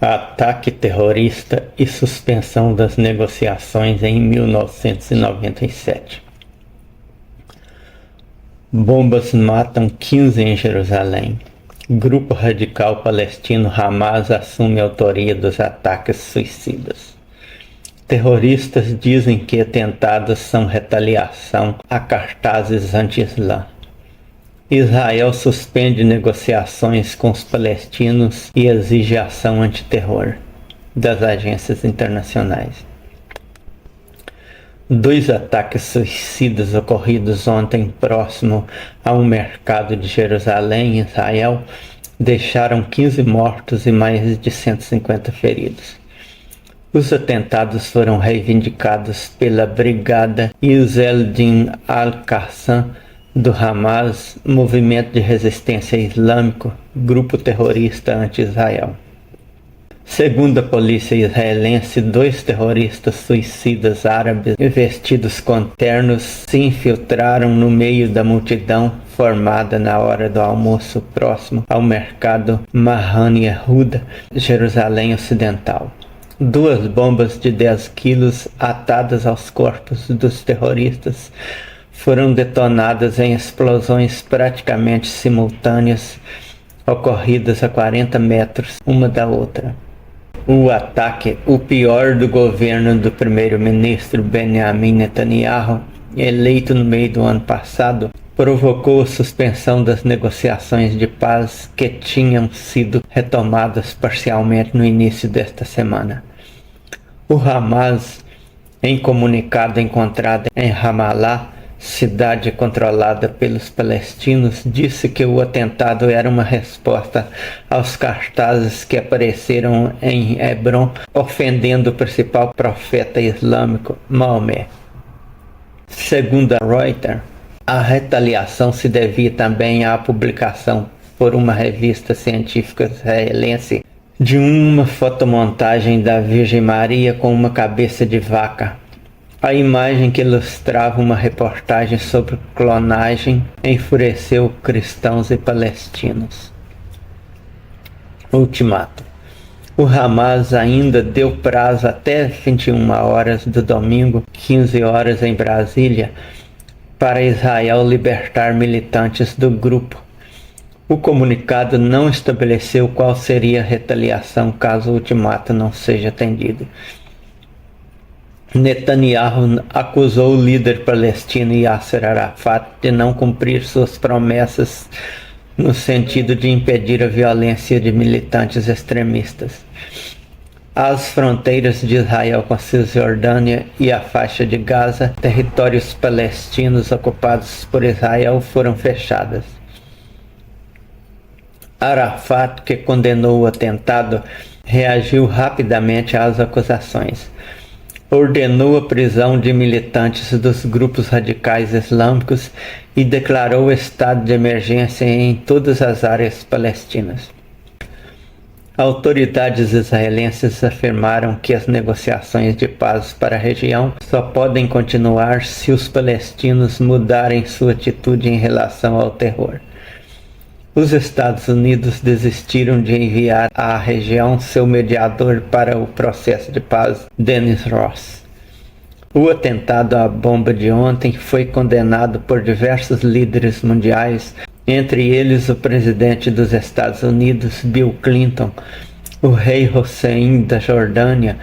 Ataque terrorista e suspensão das negociações em 1997. Bombas matam 15 em Jerusalém. Grupo radical palestino Hamas assume a autoria dos ataques suicidas. Terroristas dizem que atentados são retaliação a cartazes anti-Islã. Israel suspende negociações com os palestinos e exige ação antiterror das agências internacionais. 2 ataques suicidas ocorridos ontem próximo a um mercado de Jerusalém, Israel, deixaram 15 mortos e mais de 150 feridos. Os atentados foram reivindicados pela Brigada Izz el-Din al-Qassam do Hamas, movimento de resistência islâmico, grupo terrorista anti-Israel. Segundo a polícia israelense, 2 terroristas suicidas árabes vestidos com ternos se infiltraram no meio da multidão formada na hora do almoço próximo ao mercado Mahan Yehuda, Jerusalém Ocidental. 2 bombas de 10 quilos atadas aos corpos dos terroristas foram detonadas em explosões praticamente simultâneas, ocorridas a 40 metros uma da outra. O ataque, o pior do governo do primeiro-ministro Benjamin Netanyahu, eleito no meio do ano passado, provocou a suspensão das negociações de paz que tinham sido retomadas parcialmente no início desta semana. O Hamas, em comunicado encontrado em Ramallah, cidade controlada pelos palestinos, disse que o atentado era uma resposta aos cartazes que apareceram em Hebron, ofendendo o principal profeta islâmico, Maomé. Segundo a Reuters, a retaliação se devia também à publicação por uma revista científica israelense de uma fotomontagem da Virgem Maria com uma cabeça de vaca. A imagem, que ilustrava uma reportagem sobre clonagem, enfureceu cristãos e palestinos. Ultimato. O Hamas ainda deu prazo até 21 horas do domingo, 15 horas em Brasília, para Israel libertar militantes do grupo. O comunicado não estabeleceu qual seria a retaliação caso o ultimato não seja atendido. Netanyahu acusou o líder palestino Yasser Arafat de não cumprir suas promessas no sentido de impedir a violência de militantes extremistas. As fronteiras de Israel com a Cisjordânia e a faixa de Gaza, territórios palestinos ocupados por Israel, foram fechadas. Arafat, que condenou o atentado, reagiu rapidamente às acusações. Ordenou a prisão de militantes dos grupos radicais islâmicos e declarou estado de emergência em todas as áreas palestinas. Autoridades israelenses afirmaram que as negociações de paz para a região só podem continuar se os palestinos mudarem sua atitude em relação ao terror. Os Estados Unidos desistiram de enviar à região seu mediador para o processo de paz, Dennis Ross. O atentado à bomba de ontem foi condenado por diversos líderes mundiais, entre eles o presidente dos Estados Unidos, Bill Clinton, o rei Hussein da Jordânia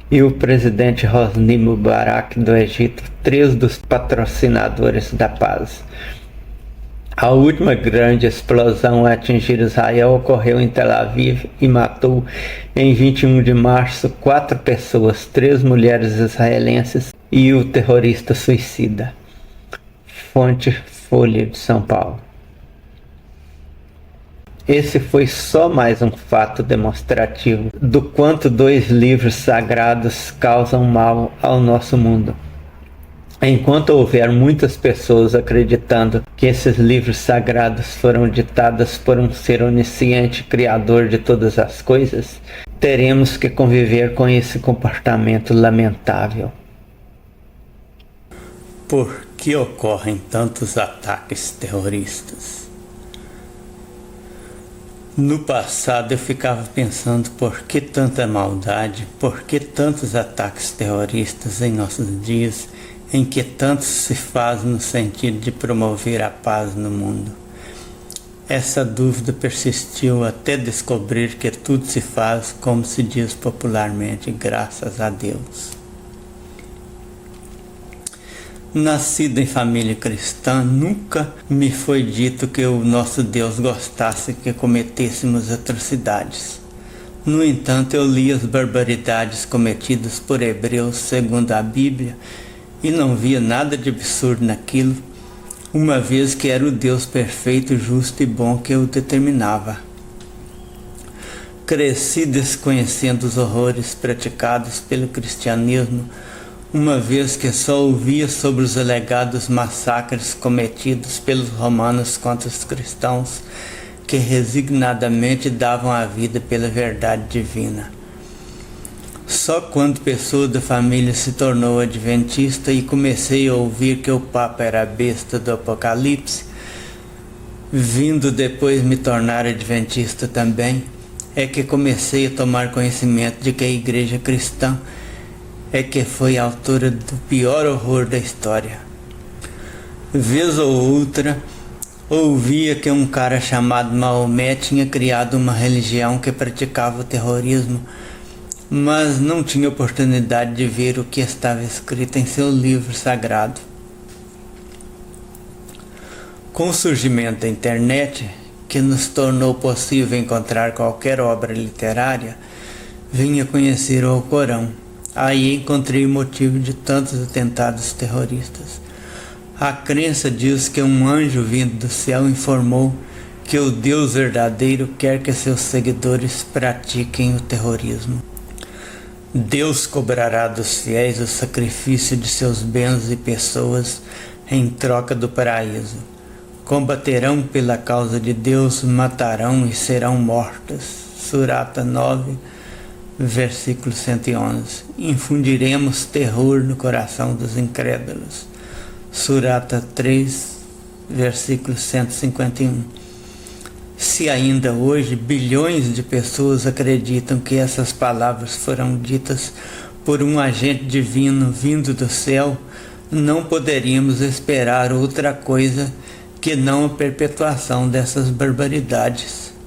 e o presidente Hosni Mubarak do Egito, 3 dos patrocinadores da paz. A última grande explosão a atingir Israel ocorreu em Tel Aviv e matou, em 21 de março, 4 pessoas, 3 mulheres israelenses e o terrorista suicida. Fonte Folha de São Paulo. Esse foi só mais um fato demonstrativo do quanto 2 livros sagrados causam mal ao nosso mundo. Enquanto houver muitas pessoas acreditando que esses livros sagrados foram ditados por um ser onisciente, criador de todas as coisas, teremos que conviver com esse comportamento lamentável. Por que ocorrem tantos ataques terroristas? No passado eu ficava pensando por que tanta maldade, por que tantos ataques terroristas em nossos dias, em que tanto se faz no sentido de promover a paz no mundo. Essa dúvida persistiu até descobrir que tudo se faz, como se diz popularmente, graças a Deus. Nascido em família cristã, nunca me foi dito que o nosso Deus gostasse que cometêssemos atrocidades. No entanto, eu li as barbaridades cometidas por hebreus segundo a Bíblia e não via nada de absurdo naquilo, uma vez que era o Deus perfeito, justo e bom que o determinava. Cresci desconhecendo os horrores praticados pelo cristianismo, uma vez que só ouvia sobre os alegados massacres cometidos pelos romanos contra os cristãos, que resignadamente davam a vida pela verdade divina. Só quando pessoa da família se tornou adventista e comecei a ouvir que o Papa era a besta do Apocalipse, vindo depois me tornar adventista também, é que comecei a tomar conhecimento de que a igreja cristã é que foi a autora do pior horror da história. Vez ou outra, ouvia que um cara chamado Maomé tinha criado uma religião que praticava o terrorismo, mas não tinha oportunidade de ver o que estava escrito em seu livro sagrado. Com o surgimento da internet, que nos tornou possível encontrar qualquer obra literária, vim a conhecer o Alcorão. Aí encontrei o motivo de tantos atentados terroristas. A crença diz que um anjo vindo do céu informou que o Deus verdadeiro quer que seus seguidores pratiquem o terrorismo. Deus cobrará dos fiéis o sacrifício de seus bens e pessoas em troca do paraíso. Combaterão pela causa de Deus, matarão e serão mortos. Surata 9, versículo 111. Infundiremos terror no coração dos incrédulos. Surata 3, versículo 151. Se ainda hoje bilhões de pessoas acreditam que essas palavras foram ditas por um agente divino vindo do céu, não poderíamos esperar outra coisa que não a perpetuação dessas barbaridades.